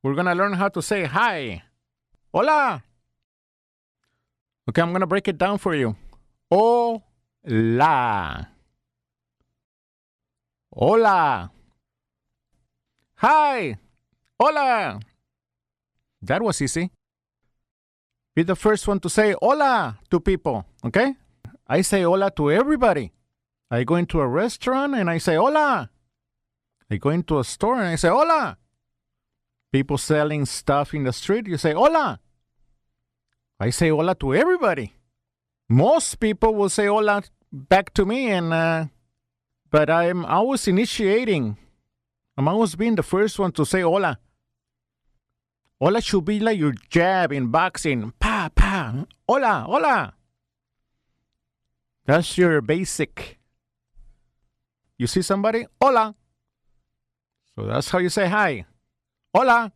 We're going to learn how to say hi. Hola. Okay, I'm going to break it down for you. Hola. Hola. Hi. Hola. That was easy. Be the first one to say hola to people, okay? I say hola to everybody. I go into a restaurant and I say hola. I go into a store and I say hola. People selling stuff in the street, you say hola. I say hola to everybody. Most people will say hola back to me, but I'm always initiating. I'm always being the first one to say hola. Hola should be like your jab in boxing. Pa, pa. Hola, hola. That's your basic. You see somebody? Hola. So that's how you say hi. Hola.